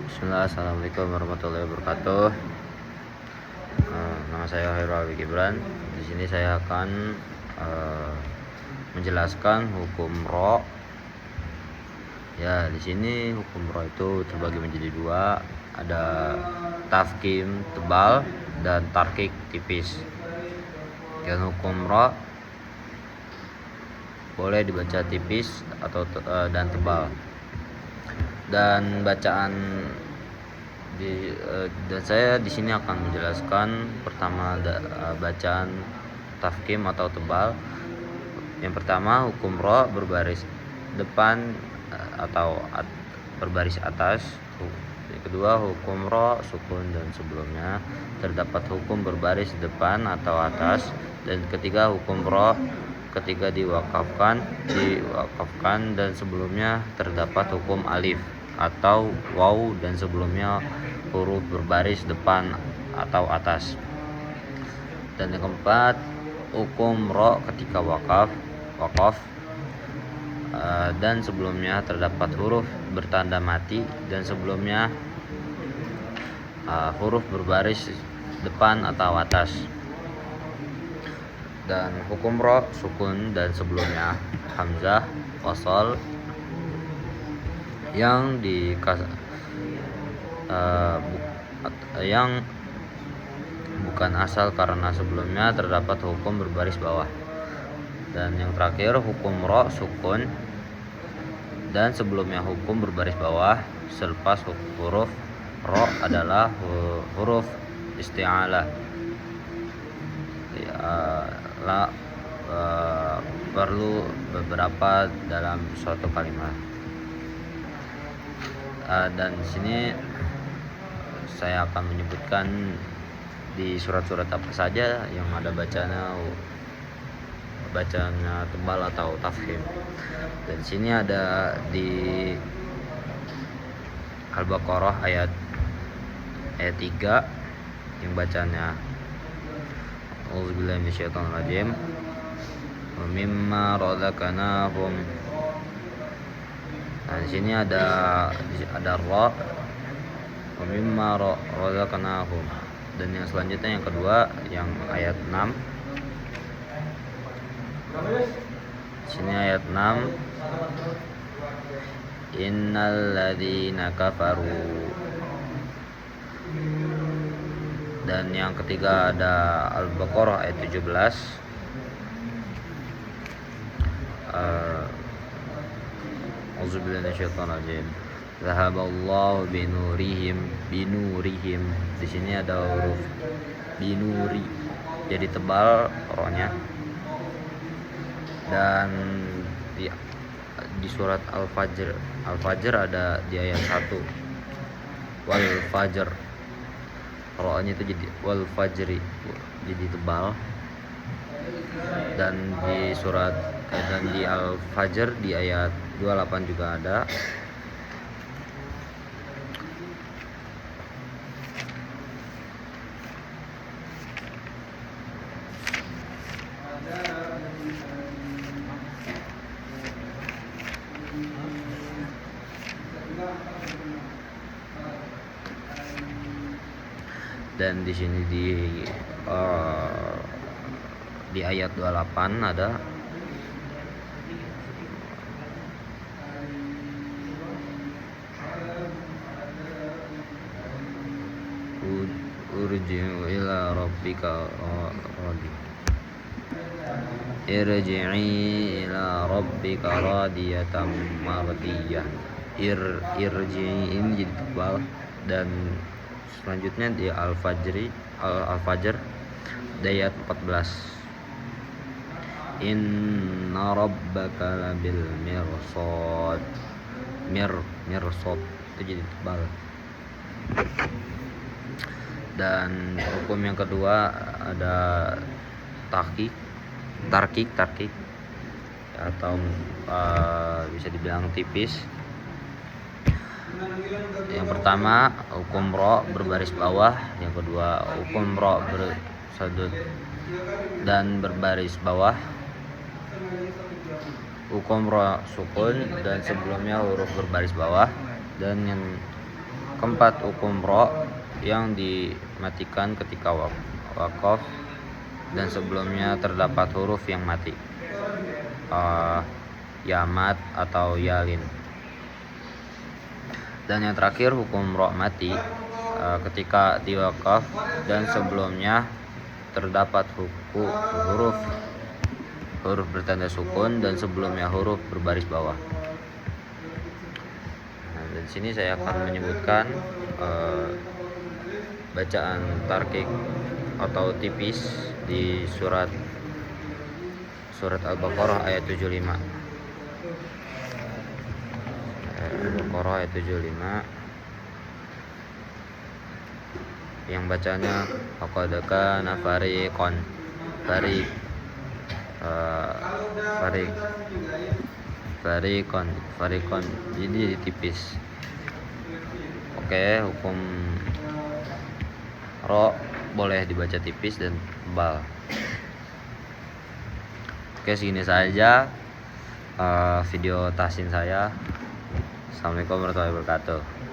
Bismillah, assalamualaikum warahmatullahi wabarakatuh. Nama saya Hairul Abi Gibran. Di sini saya akan menjelaskan hukum ro. Ya, di sini hukum ro itu terbagi menjadi dua. Ada tafkim tebal dan tarkik tipis. Dan hukum ro boleh dibaca tipis atau dan tebal. Dan bacaan dan saya di sini akan menjelaskan pertama bacaan tafkim atau tebal. Yang pertama, hukum ro berbaris depan atau berbaris atas. Yang kedua, hukum ro sukun dan sebelumnya terdapat hukum berbaris depan atau atas. Dan ketiga, hukum ro ketika diwakafkan dan sebelumnya terdapat hukum alif atau waw dan sebelumnya huruf berbaris depan atau atas. Dan yang keempat, hukum ro ketika wakaf dan sebelumnya terdapat huruf bertanda mati dan sebelumnya huruf berbaris depan atau atas. Dan hukum ro sukun dan sebelumnya hamzah wasol yang yang bukan asal karena sebelumnya terdapat hukum berbaris bawah. Dan yang terakhir, hukum ro sukun dan sebelumnya hukum berbaris bawah selepas huruf ro adalah huruf isti'alah. Perlu beberapa dalam suatu kalimat. Dan di sini saya akan menyebutkan di surat-surat apa saja yang ada bacanya tebal atau tafkhim. Dan di sini ada di Al-Baqarah ayat 3 yang bacanya A'udzubillahi minasyaitonirrajim. Wa mimma razaqnahum. Nah, di sini ada ra wa mimma razaqnahum. Dan yang selanjutnya yang kedua yang ayat 6. Di sini ayat 6. Innal ladzina kafaru. Dan yang ketiga ada Al-Baqarah ayat 17. Auzubillahi minasyaitonirrajim. Zahaballahu binurihim. Di sini ada huruf binuri jadi tebal rohnya. Dan di surat Al-Fajr ada di ayat 1 wal fajr, rohnya itu jadi wal fajri jadi tebal. Dan di Al-Fajr di ayat 28 juga ada. Dan di sini di ayat 28 ada urji'u ila rabbika irji'i ila rabbika radiyatan mardiyah. Irji'i ini jadi tebal. Dan selanjutnya di Al-Fajr ayat 14. Inna rabbaka labil mirsad. Mirsad itu jadi tebal. Dan hukum yang kedua ada tarkik atau bisa dibilang tipis. Yang pertama, hukum ro berbaris bawah. Yang kedua, hukum ro bersadut dan berbaris bawah. Hukum ro sukun dan sebelumnya huruf berbaris bawah. Dan yang Keempat, hukum ro yang dimatikan ketika waqaf dan sebelumnya terdapat huruf yang mati, yamat atau yalin. Dan yang terakhir, hukum ro mati ketika diwakaf dan sebelumnya terdapat huruf bertanda sukun dan sebelumnya huruf berbaris bawah. Nah, di sini saya akan menyebutkan bacaan tarkik atau tipis di surat Al-Baqarah ayat 75. Al-Baqarah ayat 75 yang bacanya faqad kana fariqon. Jadi tipis. Oke, hukum ro boleh dibaca tipis dan tebal. Oke, segini saja video tahsin saya. Assalamualaikum warahmatullahi wabarakatuh.